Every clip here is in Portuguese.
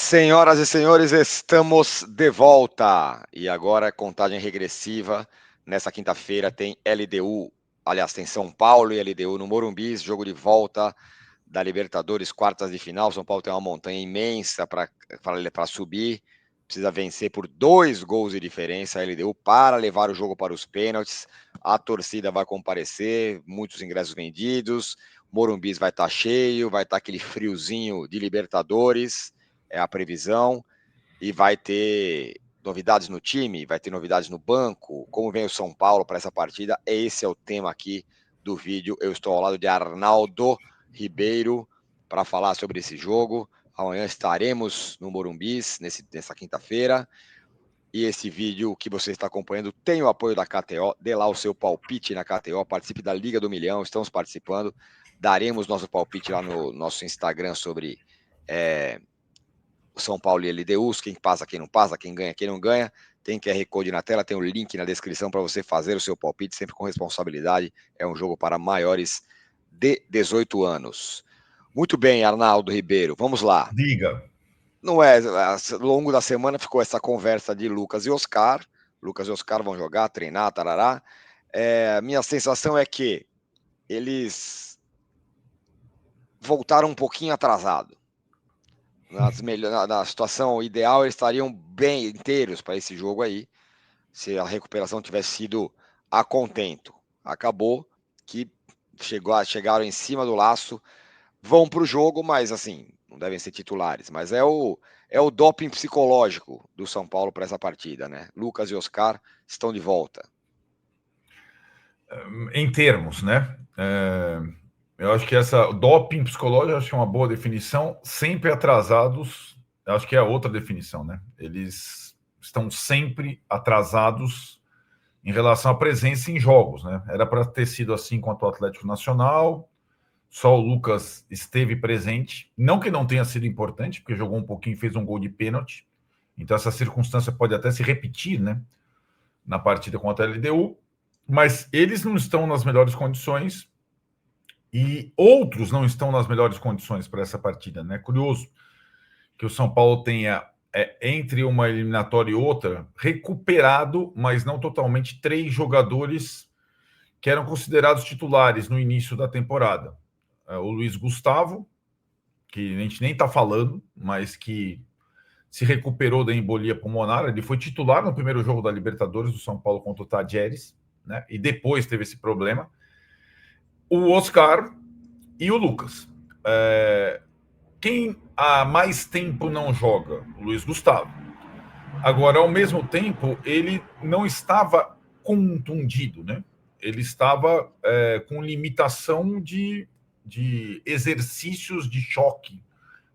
Senhoras e senhores, estamos de volta. E agora, contagem regressiva. Nessa quinta-feira tem LDU, aliás, tem São Paulo e LDU no Morumbi, jogo de volta da Libertadores, quartas de final. São Paulo tem uma montanha imensa para subir. Precisa vencer por 2 gols de diferença a LDU para levar o jogo para os pênaltis. A torcida vai comparecer, muitos ingressos vendidos. Morumbi vai estar cheio, vai estar aquele friozinho de Libertadores. É a previsão, e vai ter novidades no time, vai ter novidades no banco, como vem o São Paulo para essa partida, esse é o tema aqui do vídeo. Eu estou ao lado de Arnaldo Ribeiro para falar sobre esse jogo. Amanhã estaremos no Morumbi, nessa quinta-feira, e esse vídeo que você está acompanhando tem o apoio da KTO. Dê lá o seu palpite na KTO, participe da Liga do Milhão, estamos participando, daremos nosso palpite lá no nosso Instagram sobre São Paulo e LDUs, quem passa, quem não passa, quem ganha, quem não ganha. Tem QR Code na tela, tem o link na descrição para você fazer o seu palpite, sempre com responsabilidade. É um jogo para maiores de 18 anos. Muito bem, Arnaldo Ribeiro, vamos lá. Diga. Não é, ao longo da semana ficou essa conversa de Lucas e Oscar. Lucas e Oscar vão jogar, treinar, tarará. Minha sensação é que eles voltaram um pouquinho atrasado. Na situação ideal, eles estariam bem inteiros para esse jogo aí, se a recuperação tivesse sido a contento. Acabou que chegaram em cima do laço, vão para o jogo, mas assim, não devem ser titulares. Mas é o doping psicológico do São Paulo para essa partida, né? Lucas e Oscar estão de volta. Em termos, né? Eu acho que essa doping psicológico acho que é uma boa definição. Sempre atrasados, acho que é outra definição, né? Eles estão sempre atrasados em relação à presença em jogos, né? Era para ter sido assim contra o Atlético Nacional. Só o Lucas esteve presente. Não que não tenha sido importante, porque jogou um pouquinho e fez um gol de pênalti. Então essa circunstância pode até se repetir, né? Na partida contra a LDU. Mas eles não estão nas melhores condições e outros não estão nas melhores condições para essa partida, né? Curioso que o São Paulo tenha, entre uma eliminatória e outra, recuperado, mas não totalmente, 3 jogadores que eram considerados titulares no início da temporada. O Luiz Gustavo, que a gente nem está falando, mas que se recuperou da embolia pulmonar. Ele foi titular no primeiro jogo da Libertadores do São Paulo contra o Tadieres, né? E depois teve esse problema. O Oscar e o Lucas. Quem há mais tempo não joga? O Luiz Gustavo. Agora, ao mesmo tempo, ele não estava contundido, né? Ele estava com limitação de exercícios de choque.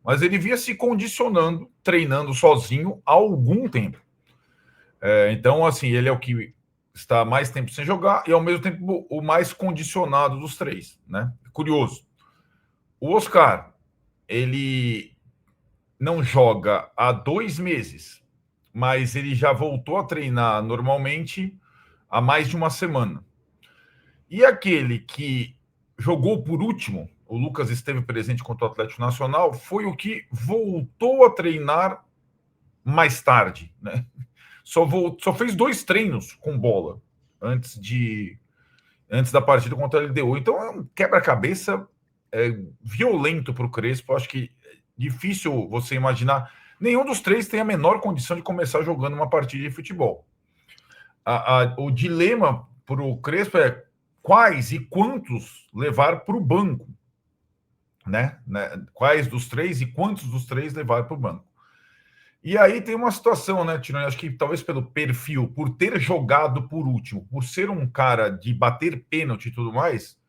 Mas ele vinha se condicionando, treinando sozinho há algum tempo. Então, assim, ele é o que está mais tempo sem jogar e, ao mesmo tempo, o mais condicionado dos 3, né? Curioso. O Oscar, ele não joga há 2 meses, mas ele já voltou a treinar normalmente há mais de uma semana. E aquele que jogou por último, o Lucas esteve presente contra o Atlético Nacional, foi o que voltou a treinar mais tarde, né? Só fez 2 treinos com bola antes da partida contra a LDU. Então é um quebra-cabeça violento para o Crespo. Acho que é difícil você imaginar. Nenhum dos 3 tem a menor condição de começar jogando uma partida de futebol. O dilema para o Crespo é quais e quantos levar para o banco, né? Quais dos 3 e quantos dos 3 levar para o banco. E aí tem uma situação, né, Tironi? Acho que talvez pelo perfil, por ter jogado por último, por ser um cara de bater pênalti e tudo mais,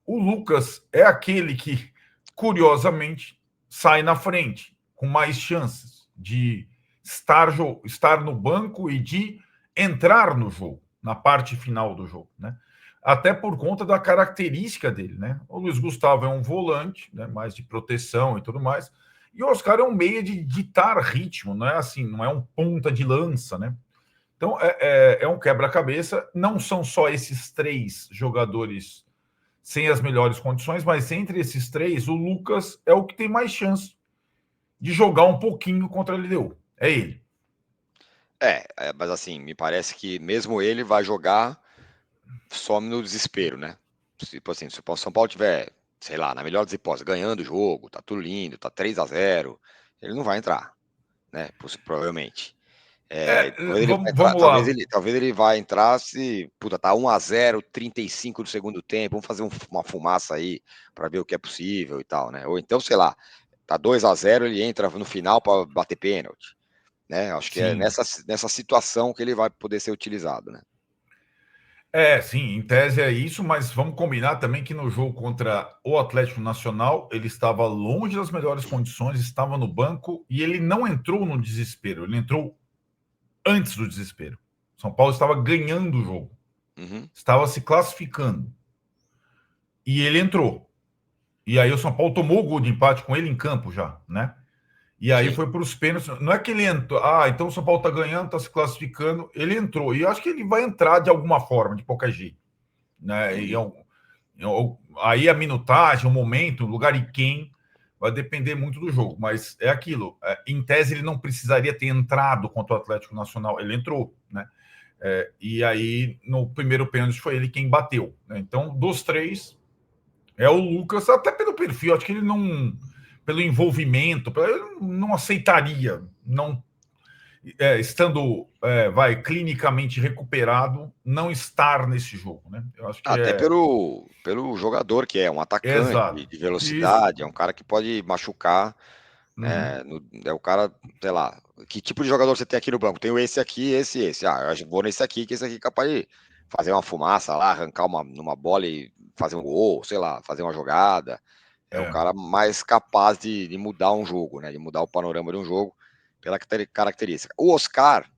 o Lucas é aquele que, curiosamente, sai na frente, com mais chances de estar no banco e de entrar no jogo, na parte final do jogo, né? Até por conta da característica dele, né? O Luiz Gustavo é um volante, né, mais de proteção e tudo mais, e o Oscar é um meia de ditar ritmo, não é assim, não é um ponta de lança, né? Então é um quebra-cabeça. Não são só esses 3 jogadores sem as melhores condições, mas entre esses 3, o Lucas é o que tem mais chance de jogar um pouquinho contra a LDU. É ele. Mas assim, me parece que mesmo ele vai jogar some no desespero, né? Tipo assim, se o São Paulo tiver, sei lá, na melhor das hipóteses, ganhando o jogo, tá tudo lindo, tá 3-0, ele não vai entrar, né? Provavelmente. Talvez ele vai entrar, Vamos lá. talvez ele vai entrar se, puta, tá 1-0, 35 do segundo tempo, vamos fazer uma fumaça aí para ver o que é possível e tal, né? Ou então, sei lá, tá 2-0, ele entra no final para bater pênalti, né? Acho que é Sim. nessa situação que ele vai poder ser utilizado, né? Sim, em tese é isso, mas vamos combinar também que no jogo contra o Atlético Nacional, ele estava longe das melhores condições, estava no banco e ele não entrou no desespero, ele entrou antes do desespero. São Paulo estava ganhando o jogo, estava se classificando. E ele entrou. E aí o São Paulo tomou o gol de empate com ele em campo já, né? E aí Sim. foi para os pênaltis. Não é que ele entrou. Então o São Paulo está ganhando, está se classificando. Ele entrou. E eu acho que ele vai entrar de alguma forma, de qualquer jeito. Né? Aí a minutagem, o momento, o lugar e quem vai depender muito do jogo. Mas é aquilo. Em tese, ele não precisaria ter entrado contra o Atlético Nacional. Ele entrou, né? E aí, no primeiro pênalti, foi ele quem bateu. Né? Então, dos três, é o Lucas, até pelo perfil, acho que ele não. Pelo envolvimento, ele não aceitaria, não estando clinicamente recuperado, não estar nesse jogo, né? Eu acho que Até pelo jogador que é, um atacante exato. de Isso. velocidade, é um cara que pode machucar, né? É o cara, sei lá, que tipo de jogador você tem aqui no banco? Tenho esse aqui, esse. Eu vou nesse aqui, que esse aqui é capaz de fazer uma fumaça lá, arrancar numa bola e fazer um gol, sei lá, fazer uma jogada. É o cara mais capaz de mudar um jogo, né? De mudar o panorama de um jogo pela característica. O Oscar,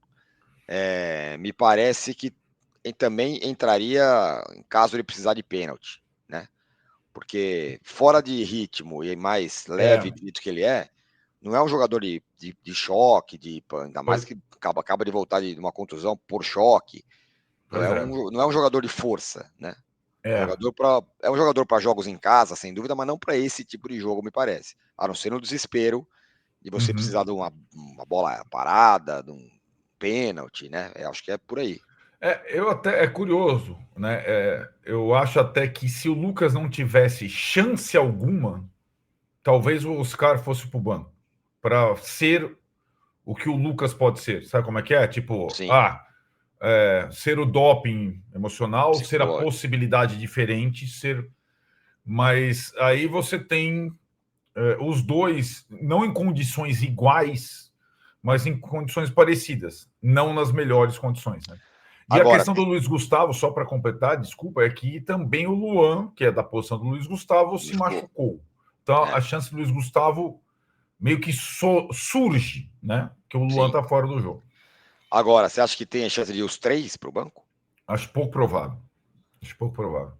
me parece que também entraria em caso ele precisar de pênalti, né? Porque fora de ritmo e mais leve do jeito que ele não é um jogador de choque, ainda mais que acaba de voltar de uma contusão por choque. Não é um jogador de força, né? É um jogador para jogos em casa, sem dúvida, mas não para esse tipo de jogo, me parece. A não ser no desespero de você precisar de uma bola parada, de um pênalti, né? Acho que é por aí. Eu até é curioso, né? Eu acho até que se o Lucas não tivesse chance alguma, talvez o Oscar fosse para o banco para ser o que o Lucas pode ser. Sabe como é que é? Tipo, Sim, ser o doping emocional, ser a psicológico. possibilidade diferente, ser. Mas aí você tem os dois, não em condições iguais, mas em condições parecidas, não nas melhores condições, né? E a Agora, questão do Luiz Gustavo, só para completar, desculpa, é que também o Luan, que é da posição do Luiz Gustavo, se machucou. Então é, a chance do Luiz Gustavo meio que surge, né? Que o Luan sim. está fora do jogo. Agora, você acha que tem a chance de ir os três para o banco? Acho pouco provável. Acho pouco provável.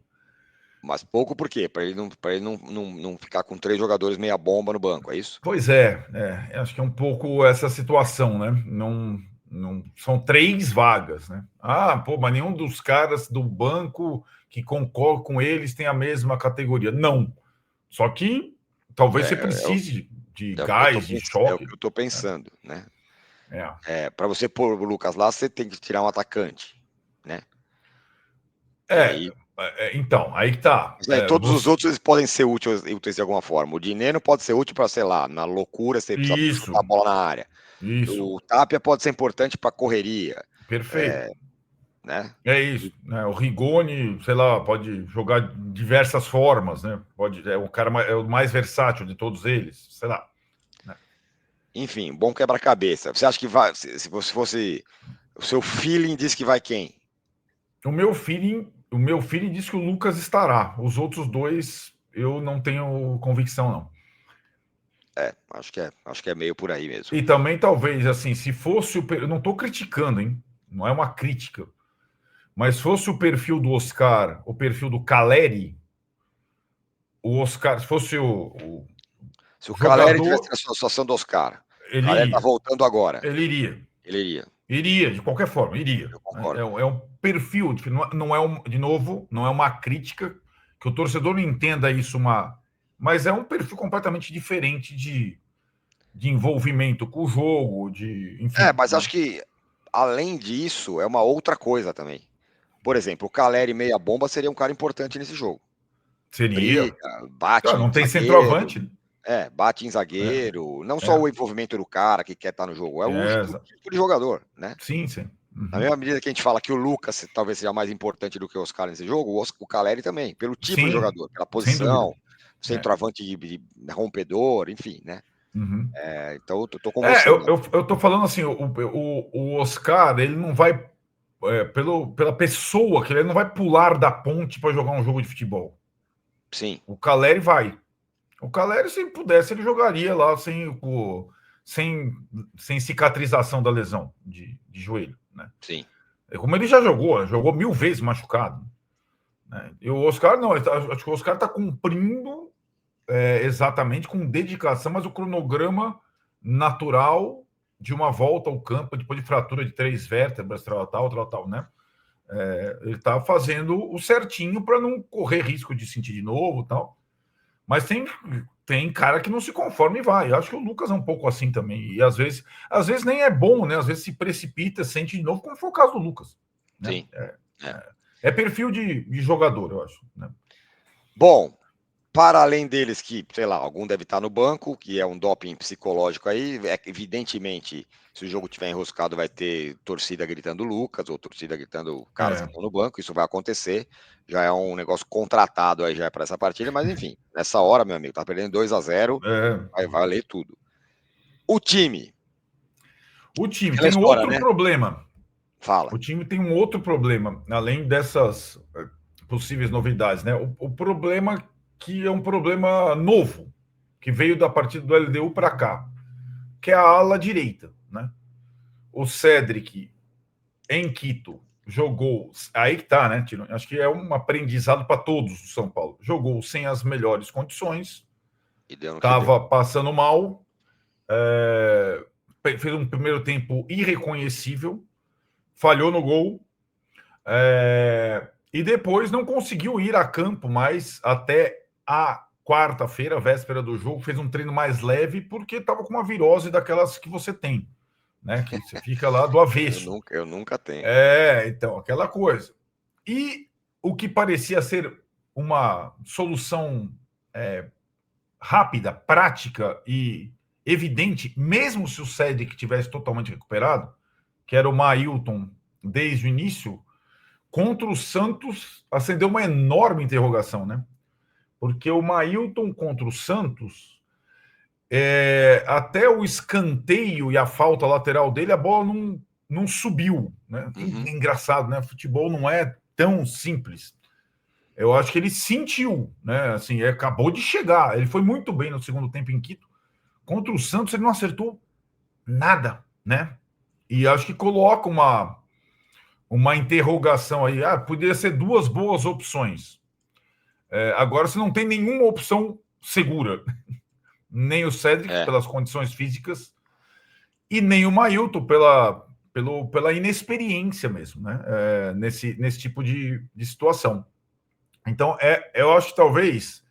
Mas pouco por quê? Para ele não ficar com três jogadores meia bomba no banco, é isso? Pois acho que é um pouco essa situação, né? Não são três vagas, né? Mas nenhum dos caras do banco que concorre com eles tem a mesma categoria. Não. Só que talvez você precise de gás, de É o choque. que eu estou pensando, né? É. Para você pôr o Lucas lá, você tem que tirar um atacante, né? E É, aí, então, aí que tá. todos os outros eles podem ser úteis de alguma forma. O Dineno pode ser útil para, sei lá, na loucura, você precisa Isso, chutar a bola na área. isso. O Tapia pode ser importante para correria, Perfeito. né? É isso, né? O Rigoni, sei lá, pode jogar de diversas formas, né? É o cara é o mais versátil de todos eles, sei lá. Né? Enfim, bom quebra-cabeça. Você acha que vai? Se você fosse, o seu feeling diz que vai quem? O meu feeling diz que o Lucas estará. Os outros dois eu não tenho convicção, não. Acho que é meio por aí mesmo. E também, talvez, assim, se fosse eu não estou criticando, hein? Não é uma crítica. Mas fosse o perfil do Oscar, o perfil do Caleri, o Oscar, se fosse o Se o Caleri tivesse jogador, na situação do Oscar, o ele Caleri tá iria. voltando agora, Ele iria. ele iria. Iria, de qualquer forma, iria. Eu Né? concordo. É um perfil, de novo, não é uma crítica, que o torcedor não entenda isso mas é um perfil completamente diferente de envolvimento com o jogo, enfim. Mas Né? acho que, além disso, é uma outra coisa também. Por exemplo, o Caleri meia bomba seria um cara importante nesse jogo. Seria. Briga, bate Não em tem zagueiro, centroavante. bate em É, zagueiro. Não só é, o envolvimento do cara que quer estar no jogo, é o é, tipo de jogador, né? sim, sim. Na Uhum. mesma medida que a gente fala que o Lucas talvez seja mais importante do que o Oscar nesse jogo, o Caleri também, pelo tipo de Sim, jogador, pela sem dúvida. posição, É. centroavante de rompedor, enfim, né? Uhum. Então eu tô com você, né? Eu tô falando assim, o Oscar, ele não vai, pela pessoa que ele não vai pular da ponte para jogar um jogo de futebol. Sim, O Caleri vai. O Caleri, se pudesse, ele jogaria lá sem, sem cicatrização da lesão de joelho, né? sim. Como ele já jogou 1000 vezes machucado. Né? E o Oscar, não, acho que o Oscar está cumprindo exatamente com dedicação, mas o cronograma natural de uma volta ao campo depois de fratura de 3 vértebras, tal, né? Ele está fazendo o certinho para não correr risco de sentir de novo, tal. Mas tem cara que não se conforma e vai. Eu acho que o Lucas é um pouco assim também. E às vezes nem é bom, né? Às vezes se precipita, sente de novo, como foi o caso do Lucas. Né? Sim. É. É perfil de jogador, eu acho. Né? Bom, para além deles que, sei lá, algum deve estar no banco, que é um doping psicológico aí, evidentemente, se o jogo tiver enroscado, vai ter torcida gritando Lucas, ou torcida gritando caras que É, estão no banco, isso vai acontecer, já é um negócio contratado aí já é para essa partida, mas enfim, nessa hora, meu amigo, tá perdendo 2-0, é. vai valer tudo. O time, O time aquela tem história, outro né? problema. Fala. O time tem um outro problema, além dessas possíveis novidades, né? O problema que é um problema novo, que veio da partida do LDU para cá, que é a ala direita, né? O Cedric em Quito jogou, aí que tá, né, Tino? Acho que é um aprendizado para todos do São Paulo. Jogou sem as melhores condições, E deu no que deu. estava passando mal, fez um primeiro tempo irreconhecível, falhou no gol, e depois não conseguiu ir a campo mais até a quarta-feira, véspera do jogo, fez um treino mais leve, porque estava com uma virose daquelas que você tem, né? Que você fica lá do avesso. Eu nunca tenho. Então, aquela coisa. E o que parecia ser uma solução rápida, prática e evidente, mesmo se o Cedric tivesse totalmente recuperado, que era o Mailton desde o início, contra o Santos acendeu uma enorme interrogação, né? Porque o Mailton contra o Santos, até o escanteio e a falta lateral dele, a bola não subiu, né? Uhum. Engraçado, né? Futebol não é tão simples. Eu acho que ele sentiu, né? Assim, ele acabou de chegar. Ele foi muito bem no segundo tempo em Quito. Contra o Santos, ele não acertou nada, né? E acho que coloca uma interrogação aí. Poderia ser duas boas opções. Agora, você não tem nenhuma opção segura. Nem o Cedric, É. pelas condições físicas, e nem o Mailton, pela inexperiência mesmo, né? Nesse tipo de situação. Então, eu acho que talvez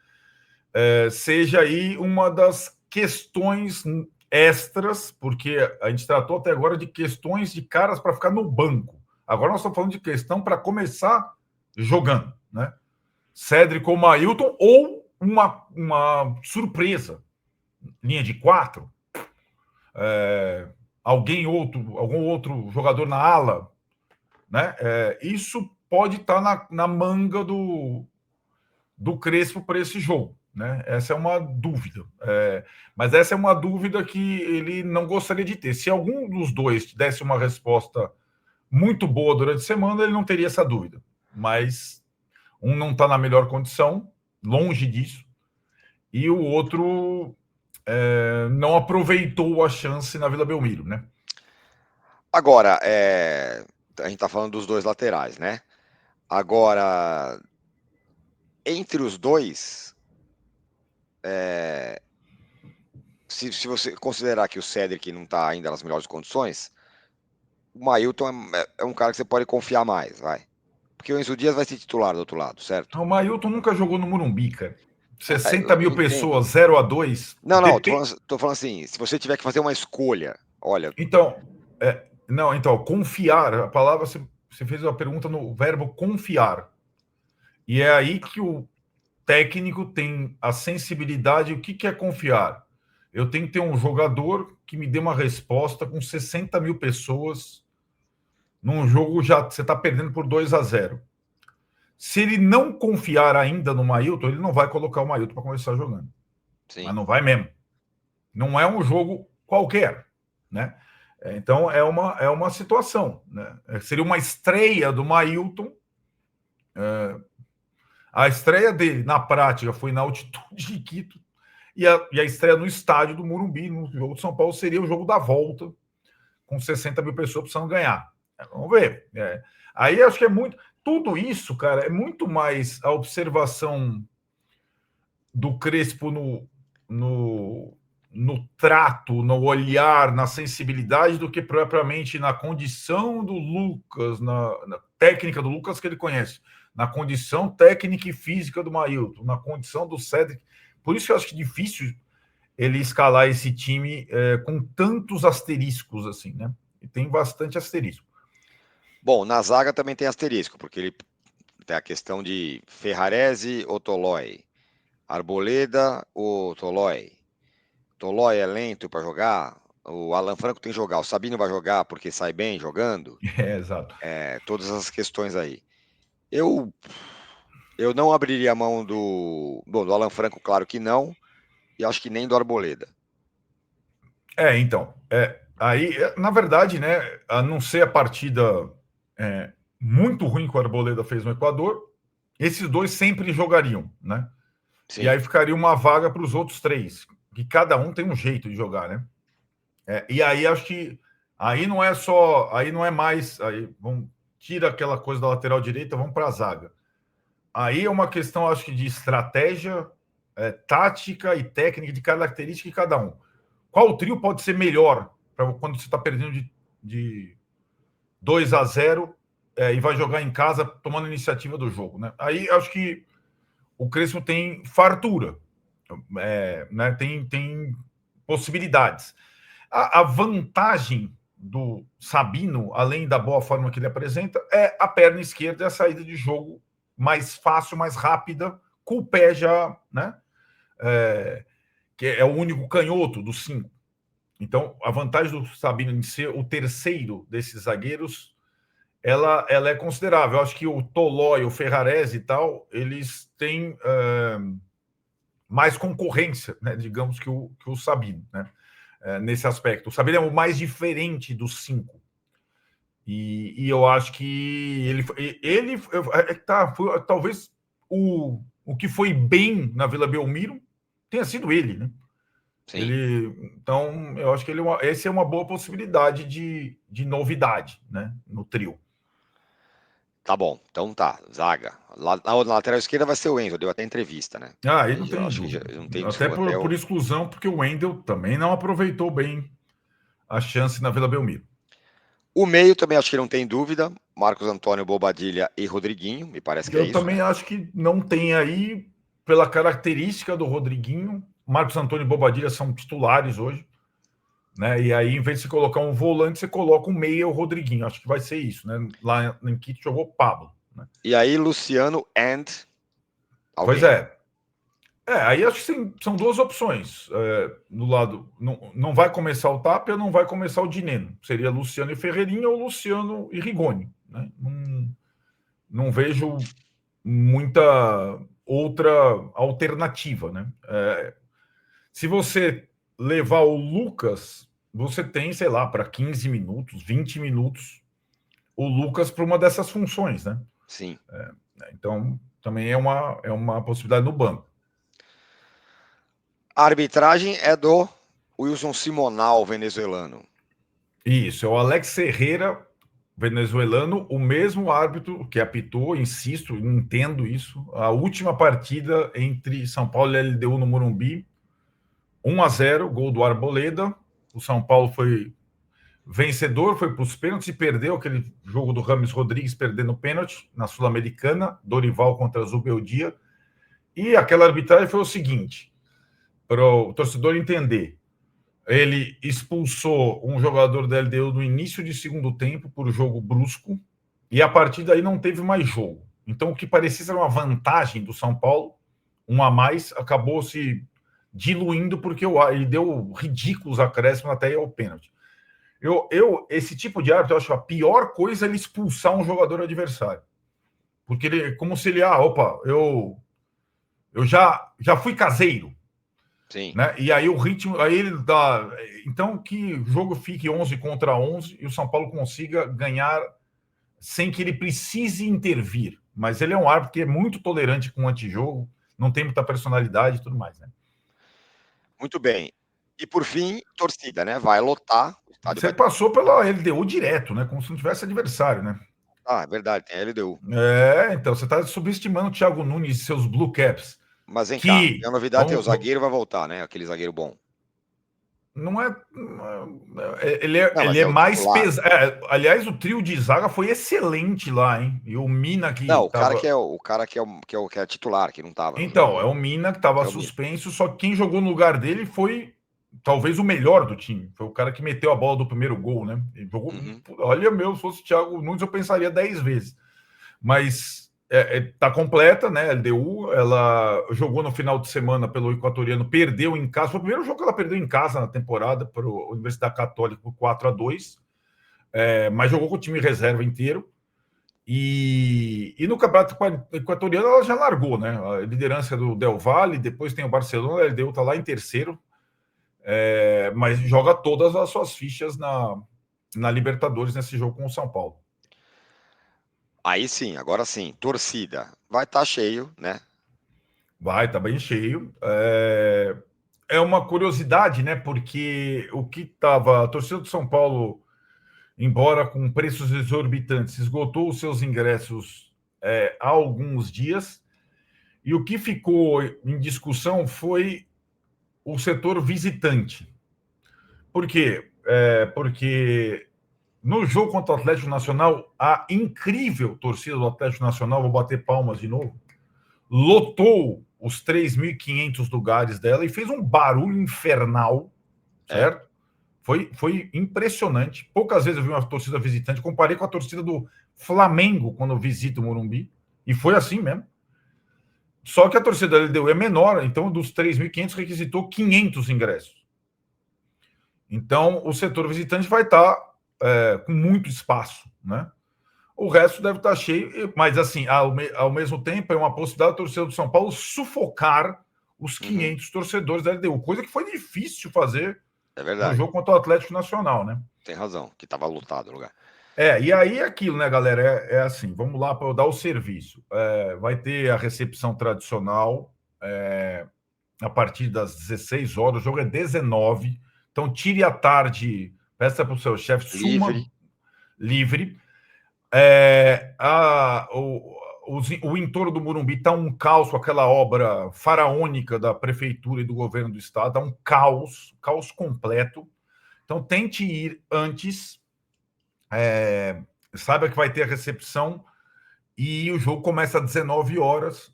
seja aí uma das questões extras, porque a gente tratou até agora de questões de caras para ficar no banco. Agora nós estamos falando de questão para começar jogando, né? Cedric ou Mailton, ou uma surpresa, linha de quatro, algum outro jogador na ala, né? Isso pode estar na manga do Crespo para esse jogo. Né? Essa é uma dúvida. Mas essa é uma dúvida que ele não gostaria de ter. Se algum dos dois desse uma resposta muito boa durante a semana, ele não teria essa dúvida. Mas um não está na melhor condição, longe disso, e o outro não aproveitou a chance na Vila Belmiro, né? Agora, a gente tá falando dos dois laterais, né? Agora, entre os dois, se você considerar que o Cedric não está ainda nas melhores condições, o Mailton é um cara que você pode confiar mais, vai. Porque o Enzo Dias vai ser titular do outro lado, certo? O Mailton nunca jogou no Morumbi, cara. 60 mil Eu entendo. pessoas, 0-2. Não, tô falando assim, se você tiver que fazer uma escolha, olha. Então, não, então, confiar, a palavra, você fez uma pergunta no verbo confiar. E é aí que o técnico tem a sensibilidade. O que é confiar? Eu tenho que ter um jogador que me dê uma resposta com 60 mil pessoas num jogo, já você está perdendo por 2-0. Se ele não confiar ainda no Mailton, ele não vai colocar o Mailton para começar jogando. Sim. Mas não vai mesmo. Não é um jogo qualquer, né? Então é uma situação, né? Seria uma estreia do Mailton. A estreia dele na prática foi na altitude de Quito e a estreia no estádio do Morumbi, no jogo de São Paulo, seria o jogo da volta, com 60 mil pessoas precisando ganhar. Vamos ver. Aí acho que é muito. Tudo isso, cara, é muito mais a observação do Crespo no trato, no olhar, na sensibilidade, do que propriamente na condição do Lucas, na técnica do Lucas que ele conhece, na condição técnica e física do Mailton, na condição do Cédric. Por isso que eu acho que é difícil ele escalar esse time com tantos asteriscos assim, né? E tem bastante asterisco. Bom, na zaga também tem asterisco, porque ele tem a questão de Ferrarese ou Tolói, Arboleda ou Tolói. Tolói é lento para jogar, o Alan Franco tem que jogar, o Sabino vai jogar porque sai bem jogando. Exato. Todas essas questões aí. Eu não abriria a mão do Alan Franco, claro que não, e acho que nem do Arboleda. Então, aí, na verdade, né, a não ser a partida muito ruim que o Arboleda fez no Equador, esses dois sempre jogariam, né? Sim. E aí ficaria uma vaga para os outros três, que cada um tem um jeito de jogar, né? E aí acho que aí não é só, aí não é mais, aí tira aquela coisa da lateral direita, vamos para a zaga. Aí é uma questão, acho que, de estratégia, tática e técnica, de característica de cada um. Qual trio pode ser melhor para quando você está perdendo de 2-0 e vai jogar em casa tomando a iniciativa do jogo, né? Aí acho que o Crespo tem fartura, né? Tem possibilidades. A vantagem do Sabino, além da boa forma que ele apresenta, é a perna esquerda e a saída de jogo mais fácil, mais rápida, com o pé já, né? Que é o único canhoto dos 5. Então, a vantagem do Sabino em ser o terceiro desses zagueiros, ela é considerável. Eu acho que o Tolói, o Ferrarese e tal, eles têm mais concorrência, né, digamos, que o Sabino, né, nesse aspecto. O Sabino é o mais diferente dos 5. E eu acho que ele foi, talvez o que foi bem na Vila Belmiro tenha sido ele, né? Sim. Então, eu acho que essa é uma boa possibilidade de novidade, né, no trio. Tá bom, então tá, zaga. Na lateral esquerda vai ser o Enzo, deu até entrevista, né? Aí não tem Acho que dúvida. não tem Até discussão. por exclusão, porque o Wendel também não aproveitou bem a chance na Vila Belmiro. O meio também acho que não tem dúvida. Marcos Antônio, Bobadilha e Rodriguinho, me parece que é isso. Eu também acho que não tem aí, pela característica do Rodriguinho. Marcos Antônio e Bobadilha são titulares hoje, né? E aí, em vez de você colocar um volante, você coloca um meia, o Rodriguinho. Acho que vai ser isso, né? Lá em Quito jogou Pablo, né? E aí, Luciano and alguém. Pois é. Aí acho que são duas opções. Do lado, não vai começar o Tapia, não vai começar o Dineno. Seria Luciano e Ferreirinha ou Luciano e Rigoni, né? Não vejo muita outra alternativa, né? Se você levar o Lucas, você tem, sei lá, para 15 minutos, 20 minutos, o Lucas para uma dessas funções, né? Sim. Então, também é uma possibilidade no banco. A arbitragem é do Wilson Simonal, venezuelano. Isso, é o Alex Herrera, venezuelano, o mesmo árbitro que apitou, insisto, entendo isso, a última partida entre São Paulo e LDU no Morumbi, 1-0, gol do Arboleda. O São Paulo foi vencedor, foi para os pênaltis e perdeu aquele jogo do Rames Rodrigues perdendo pênalti na Sul-Americana, Dorival contra Zubeldia. E aquela arbitragem foi o seguinte, para o torcedor entender. Ele expulsou um jogador da LDU no início de segundo tempo por jogo brusco, e a partir daí não teve mais jogo. Então, o que parecia ser uma vantagem do São Paulo, um a mais, acabou se diluindo porque ele deu ridículos acréscimos até ir ao pênalti. Esse tipo de árbitro, eu acho a pior coisa ele expulsar um jogador adversário. Porque ele, como se ele, eu já fui caseiro. Sim. Né? E aí o ritmo, aí ele dá. Então, que o jogo fique 11 contra 11 e o São Paulo consiga ganhar sem que ele precise intervir. Mas ele é um árbitro que é muito tolerante com o antijogo, não tem muita personalidade e tudo mais. Né? Muito bem. E por fim, torcida, né? Vai lotar. O estádio Você vai. passou pela LDU direto, né? Como se não tivesse adversário, né? Ah, é verdade, tem a LDU. Então você está subestimando o Thiago Nunes e seus Blue Caps. Mas vem cá, Que tem a novidade, o vamos, zagueiro vai voltar, né? Aquele zagueiro bom. não é. Não, mas Ele é é o mais titular. pesado. Aliás, o trio de zaga foi excelente lá, hein? E o Mina Não, que o cara estava. que é o cara que é titular, que não estava no Então, jogo. é o Mina que estava É o Mina. suspenso, só que quem jogou no lugar dele foi talvez o melhor do time. Foi o cara que meteu a bola do primeiro gol, né? Ele jogou. Uhum. Olha, se fosse o Thiago Nunes, eu pensaria 10 vezes. Mas tá completa, né? A LDU, ela jogou no final de semana pelo Equatoriano, perdeu em casa. Foi o primeiro jogo que ela perdeu em casa na temporada para a Universidade Católica por 4-2, mas jogou com o time reserva inteiro. E no Campeonato Equatoriano ela já largou, né? A liderança do Del Valle, depois tem o Barcelona, a LDU está lá em terceiro, mas joga todas as suas fichas na Libertadores nesse jogo com o São Paulo. Aí sim, agora sim, torcida. Vai estar cheio, né? Vai, tá bem cheio. É uma curiosidade, né? Porque o que estava. A torcida do São Paulo, embora com preços exorbitantes, esgotou os seus ingressos há alguns dias. E o que ficou em discussão foi o setor visitante. Por quê? Porque no jogo contra o Atlético Nacional, a incrível torcida do Atlético Nacional, vou bater palmas de novo, lotou os 3.500 lugares dela e fez um barulho infernal, certo? Foi impressionante. Poucas vezes eu vi uma torcida visitante. Comparei com a torcida do Flamengo quando eu visito o Morumbi. E foi assim mesmo. Só que a torcida da LDU é menor. Então, dos 3.500, requisitou 500 ingressos. Então, o setor visitante vai estar com muito espaço, né? O resto deve estar cheio, mas assim, ao mesmo tempo, é uma possibilidade da torcida do São Paulo sufocar os 500 torcedores da LDU, coisa que foi difícil fazer no jogo contra o Atlético Nacional, né? Tem razão, que estava lotado o lugar. E aí é aquilo, né, galera? Assim, vamos lá para eu dar o serviço. Vai ter a recepção tradicional a partir das 16 horas, o jogo é 19, então tire a tarde, peça para o seu chefe, suma livre. O entorno do Morumbi está um caos com aquela obra faraônica da prefeitura e do governo do estado, é um caos completo. Então tente ir antes, saiba que vai ter a recepção e o jogo começa às 19 horas.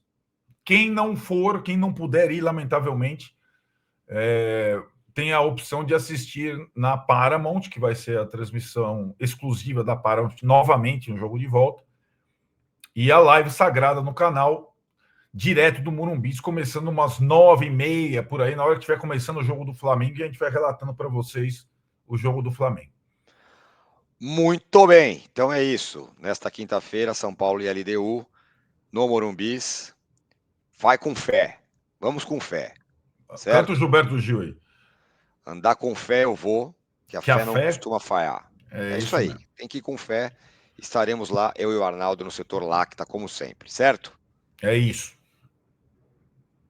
Quem não puder ir, lamentavelmente, tem a opção de assistir na Paramount, que vai ser a transmissão exclusiva da Paramount, novamente, no jogo de volta, e a live sagrada no canal, direto do Morumbi, começando umas 9h30, por aí, na hora que estiver começando o jogo do Flamengo, e a gente vai relatando para vocês o jogo do Flamengo. Muito bem, então é isso. Nesta quinta-feira, São Paulo e LDU, no Morumbis. Vai com fé, vamos com fé. Certo? Canta o Gilberto Gil aí. Andar com fé eu vou, que a fé não costuma falhar. É isso aí, mesmo. Tem que ir com fé. Estaremos lá, eu e o Arnaldo, no setor Lacta, como sempre, certo? É isso.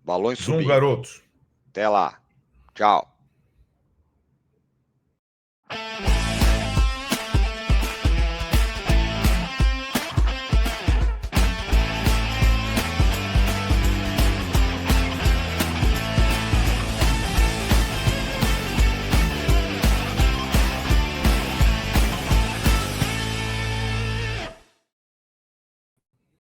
Balões subindo. Garotos. Até lá. Tchau.